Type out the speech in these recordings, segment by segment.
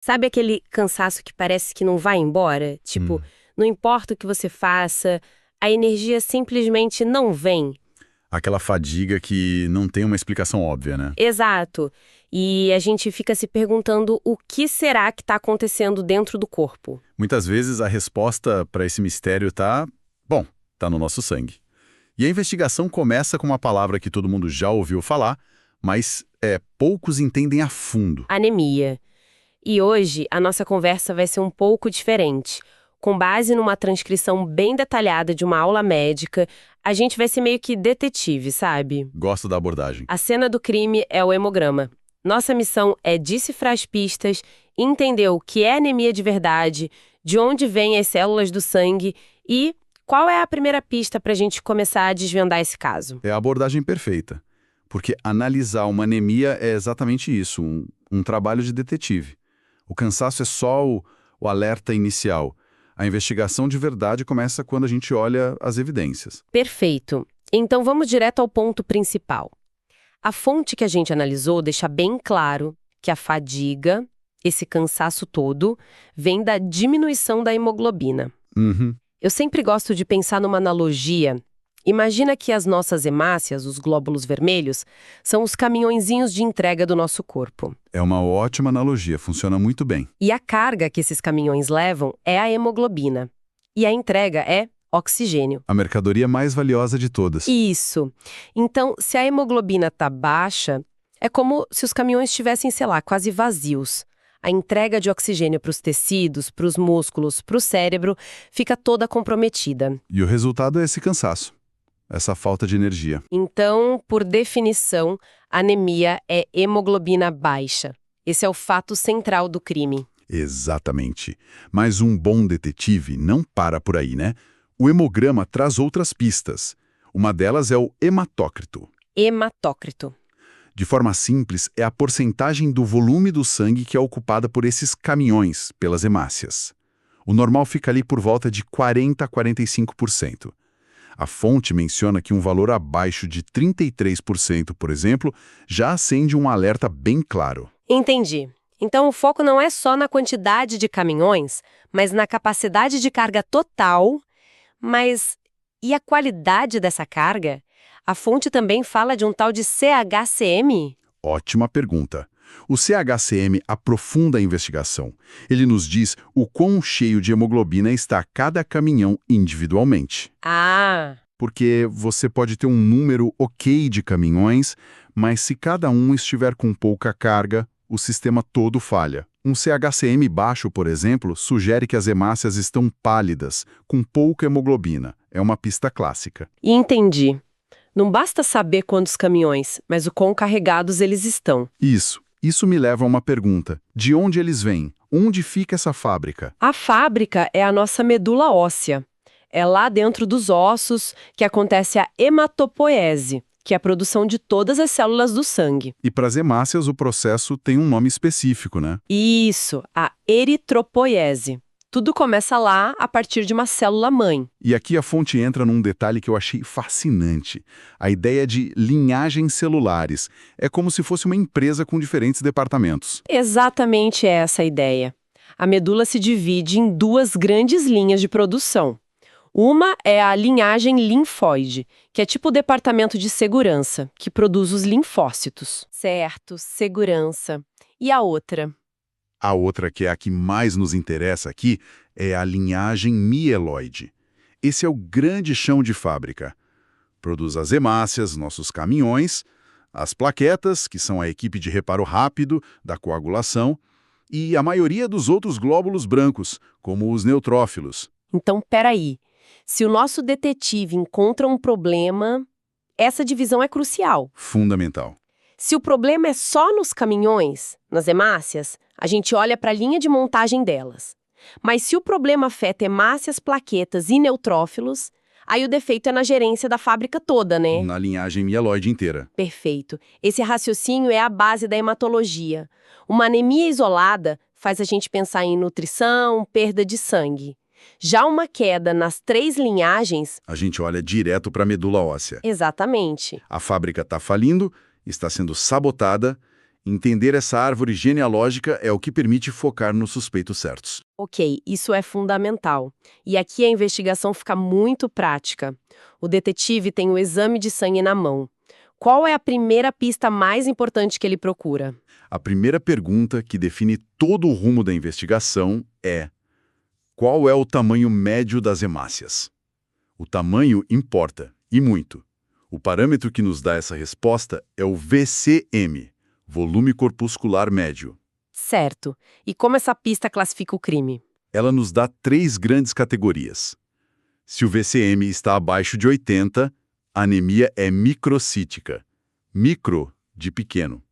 Sabe aquele cansaço que parece que não vai embora? Tipo, não importa o que você faça, a energia simplesmente não vem. Aquela fadiga que não tem uma explicação óbvia, né? Exato. E a gente fica se perguntando o que será que está acontecendo dentro do corpo. Muitas vezes a resposta para esse mistério tá no nosso sangue. E a investigação começa com uma palavra que todo mundo já ouviu falar, mas poucos entendem a fundo. Anemia. E hoje a nossa conversa vai ser um pouco diferente. Com base numa transcrição bem detalhada de uma aula médica, a gente vai ser meio que detetive, sabe? Gosto da abordagem. A cena do crime é o hemograma. Nossa missão é decifrar as pistas, entender o que é anemia de verdade, de onde vêm as células do sangue e qual é a primeira pista para a gente começar a desvendar esse caso. É a abordagem perfeita, porque analisar uma anemia é exatamente isso, um trabalho de detetive. O cansaço é só o alerta inicial. A investigação de verdade começa quando a gente olha as evidências. Perfeito. Então vamos direto ao ponto principal. A fonte que a gente analisou deixa bem claro que a fadiga, esse cansaço todo, vem da diminuição da hemoglobina. Uhum. Eu sempre gosto de pensar numa analogia. Imagina que as nossas hemácias, os glóbulos vermelhos, são os caminhõezinhos de entrega do nosso corpo. É uma ótima analogia, funciona muito bem. E a carga que esses caminhões levam é a hemoglobina. E a entrega é oxigênio. A mercadoria mais valiosa de todas. Isso. Então, se a hemoglobina está baixa, é como se os caminhões estivessem, sei lá, quase vazios. A entrega de oxigênio para os tecidos, para os músculos, para o cérebro, fica toda comprometida. E o resultado é esse cansaço, essa falta de energia. Então, por definição, anemia é hemoglobina baixa. Esse é o fato central do crime. Exatamente. Mas um bom detetive não para por aí, né? O hemograma traz outras pistas. Uma delas é o hematócrito. Hematócrito. De forma simples, é a porcentagem do volume do sangue que é ocupada por esses caminhões, pelas hemácias. O normal fica ali por volta de 40% a 45%. A fonte menciona que um valor abaixo de 33%, por exemplo, já acende um alerta bem claro. Entendi. Então o foco não é só na quantidade de caminhões, mas na capacidade de carga total. Mas e a qualidade dessa carga? A fonte também fala de um tal de CHCM? Ótima pergunta. O CHCM aprofunda a investigação. Ele nos diz o quão cheio de hemoglobina está cada caminhão individualmente. Ah, Porque você pode ter um número ok de caminhões, mas se cada um estiver com pouca carga, o sistema todo falha. Um CHCM baixo, por exemplo, sugere que as hemácias estão pálidas, com pouca hemoglobina. É uma pista clássica. entendi. Não basta saber quantos caminhões, mas o quão carregados eles estão. Isso me leva a uma pergunta. De onde eles vêm? Onde fica essa fábrica? A fábrica é a nossa medula óssea. É lá dentro dos ossos que acontece a hematopoese, que é a produção de todas as células do sangue. E para as hemácias o processo tem um nome específico, né? Isso, a eritropoiese. Tudo começa lá a partir de uma célula-mãe. E aqui a fonte entra num detalhe que eu achei fascinante. A ideia de linhagens celulares. É como se fosse uma empresa com diferentes departamentos. Exatamente essa a ideia. A medula se divide em duas grandes linhas de produção. Uma é a linhagem linfóide, que é tipo o departamento de segurança, que produz os linfócitos. Certo, segurança. E a outra? A outra, que é a que mais nos interessa aqui, é a linhagem mieloide. Esse é o grande chão de fábrica. Produz as hemácias, nossos caminhões, as plaquetas, que são a equipe de reparo rápido da coagulação, e a maioria dos outros glóbulos brancos, como os neutrófilos. Então, peraí. Se o nosso detetive encontra um problema, essa divisão é crucial. Fundamental. Se o problema é só nos caminhões, nas hemácias, a gente olha para a linha de montagem delas. Mas se o problema afeta hemácias, plaquetas e neutrófilos, aí o defeito é na gerência da fábrica toda, né? Na linhagem mieloide inteira. Perfeito. Esse raciocínio é a base da hematologia. Uma anemia isolada faz a gente pensar em nutrição, perda de sangue. Já uma queda nas três linhagens... A gente olha direto para a medula óssea. Exatamente. A fábrica está falindo, está sendo sabotada, Entender essa árvore genealógica é o que permite focar nos suspeitos certos. Ok, isso é fundamental. E aqui a investigação fica muito prática. O detetive tem o exame de sangue na mão. Qual é a primeira pista mais importante que ele procura? A primeira pergunta que define todo o rumo da investigação é: qual é o tamanho médio das hemácias? O tamanho importa, e muito. O parâmetro que nos dá essa resposta é o VCM, volume corpuscular médio. Certo. E como essa pista classifica o crime? Ela nos dá 3 grandes categorias. Se o VCM está abaixo de 80, a anemia é microcítica. Micro, de pequeno.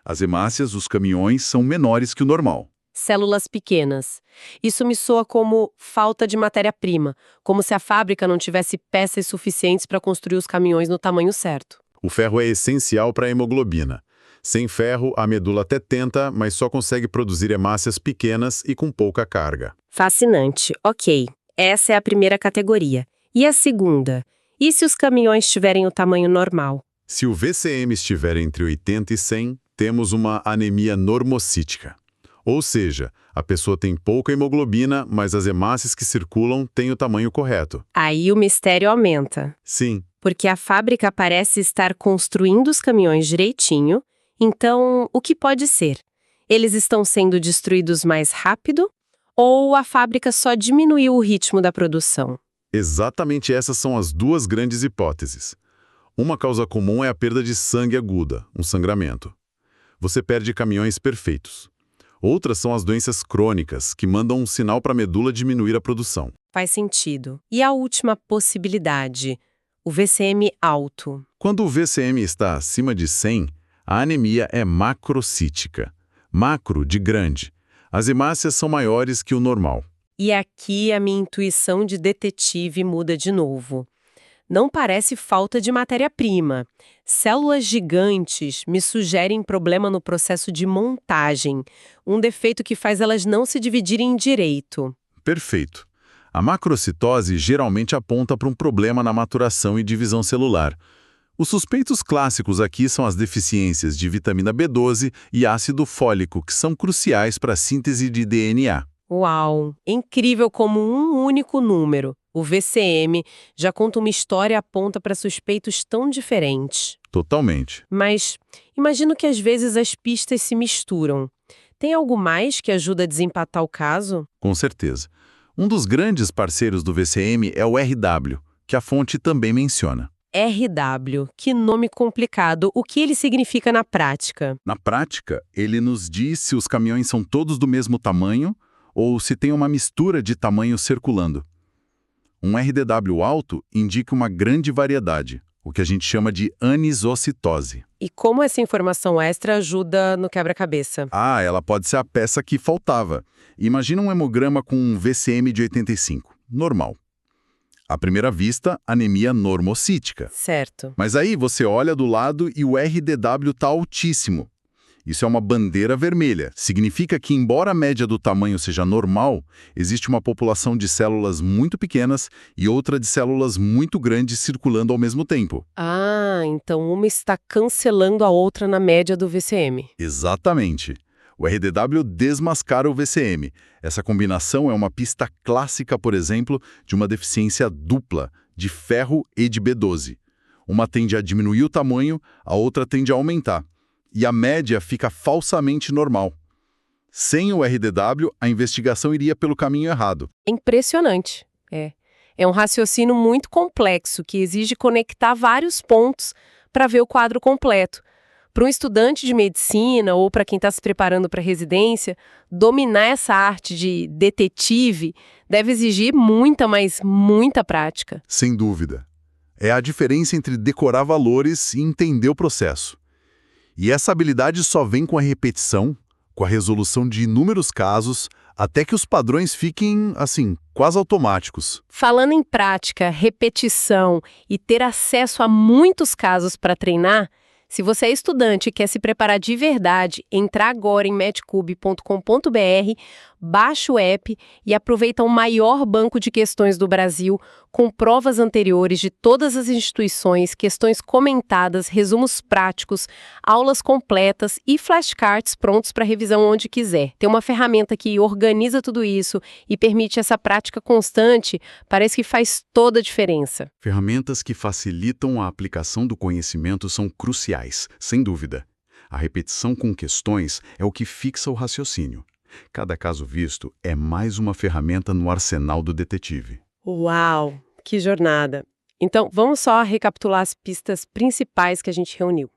As hemácias, os caminhões, são menores que o normal. Células pequenas. Isso me soa como falta de matéria-prima, como se a fábrica não tivesse peças suficientes para construir os caminhões no tamanho certo. O ferro é essencial para a hemoglobina. Sem ferro, a medula até tenta, mas só consegue produzir hemácias pequenas e com pouca carga. Fascinante. Ok. Essa é a primeira categoria. E a segunda? E se os caminhões tiverem o tamanho normal? Se o VCM estiver entre 80 e 100, temos uma anemia normocítica. Ou seja, a pessoa tem pouca hemoglobina, mas as hemácias que circulam têm o tamanho correto. Aí o mistério aumenta. Sim, Porque a fábrica parece estar construindo os caminhões direitinho. Então, o que pode ser? Eles estão sendo destruídos mais rápido? Ou a fábrica só diminuiu o ritmo da produção? exatamente essas são as duas grandes hipóteses. Uma causa comum é a perda de sangue aguda, um sangramento. Você perde caminhões perfeitos. Outras são as doenças crônicas, que mandam um sinal para a medula diminuir a produção. Faz sentido. E a última possibilidade? O VCM alto. Quando o VCM está acima de 100, a anemia é macrocítica. Macro, de grande. As hemácias são maiores que o normal. E aqui a minha intuição de detetive muda de novo. Não parece falta de matéria-prima. Células gigantes me sugerem problema no processo de montagem, um defeito que faz elas não se dividirem direito. Perfeito. A macrocitose geralmente aponta para um problema na maturação e divisão celular. Os suspeitos clássicos aqui são as deficiências de vitamina B12 e ácido fólico, que são cruciais para a síntese de DNA. Uau! Incrível como um único número, o VCM, já conta uma história e aponta para suspeitos tão diferentes. Totalmente. Mas imagino que às vezes as pistas se misturam. Tem algo mais que ajuda a desempatar o caso? Com certeza. Um dos grandes parceiros do VCM é o RW, que a fonte também menciona. RW, que nome complicado. O que ele significa na prática? Na prática, ele nos diz se os caminhões são todos do mesmo tamanho ou se tem uma mistura de tamanhos circulando. Um RDW alto indica uma grande variedade, o que a gente chama de anisocitose. E como essa informação extra ajuda no quebra-cabeça? Ah, ela pode ser a peça que faltava. Imagina um hemograma com um VCM de 85, normal. À primeira vista, anemia normocítica. Certo. Mas aí você olha do lado e o RDW está altíssimo. Isso é uma bandeira vermelha. Significa que, embora a média do tamanho seja normal, existe uma população de células muito pequenas e outra de células muito grandes circulando ao mesmo tempo. Ah, então uma está cancelando a outra na média do VCM. Exatamente. O RDW desmascara o VCM. Essa combinação é uma pista clássica, por exemplo, de uma deficiência dupla, de ferro e de B12. Uma tende a diminuir o tamanho, a outra tende a aumentar. E a média fica falsamente normal. Sem o RDW, a investigação iria pelo caminho errado. Impressionante. É um raciocínio muito complexo que exige conectar vários pontos para ver o quadro completo. Para um estudante de medicina ou para quem está se preparando para residência, dominar essa arte de detetive deve exigir muita, mas muita prática. Sem dúvida. É a diferença entre decorar valores e entender o processo. E essa habilidade só vem com a repetição, com a resolução de inúmeros casos, até que os padrões fiquem, assim, quase automáticos. Falando em prática, repetição e ter acesso a muitos casos para treinar, se você é estudante e quer se preparar de verdade, entrar agora em medcube.com.br baixa o app e aproveita o maior banco de questões do Brasil, com provas anteriores de todas as instituições, questões comentadas, resumos práticos, aulas completas e flashcards prontos para revisão onde quiser. Tem uma ferramenta que organiza tudo isso e permite essa prática constante, parece que faz toda a diferença. Ferramentas que facilitam a aplicação do conhecimento são cruciais, sem dúvida. A repetição com questões é o que fixa o raciocínio. Cada caso visto é mais uma ferramenta no arsenal do detetive. Uau, que jornada! Então, vamos só recapitular as pistas principais que a gente reuniu.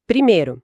Primeiro,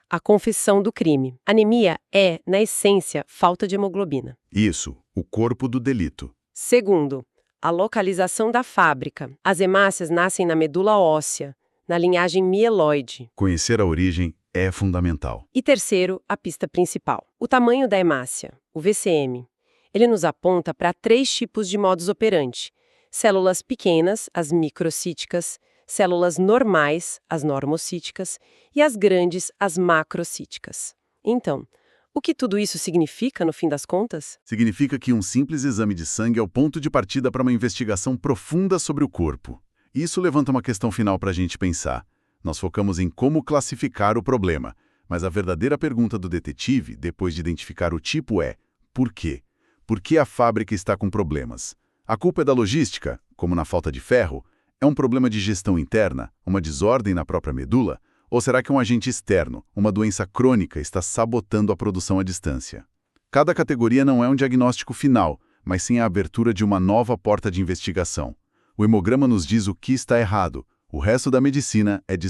a confissão do crime. Anemia é, na essência, falta de hemoglobina. Isso, o corpo do delito. Segundo, a localização da fábrica. As hemácias nascem na medula óssea, na linhagem mieloide. Conhecer a origem é fundamental. E terceiro, a pista principal. O tamanho da hemácia, o VCM. Ele nos aponta para 3 tipos de modus operandi. Células pequenas, as microcíticas, células normais, as normocíticas, e as grandes, as macrocíticas. Então, o que tudo isso significa, no fim das contas? Significa que um simples exame de sangue é o ponto de partida para uma investigação profunda sobre o corpo. Isso levanta uma questão final para a gente pensar. Nós focamos em como classificar o problema, mas a verdadeira pergunta do detetive, depois de identificar o tipo, é: por quê? Por que a fábrica está com problemas? A culpa é da logística, como na falta de ferro? É um problema de gestão interna, uma desordem na própria medula? Ou será que um agente externo, uma doença crônica, está sabotando a produção à distância? Cada categoria não é um diagnóstico final, mas sim a abertura de uma nova porta de investigação. O hemograma nos diz o que está errado, o resto da medicina é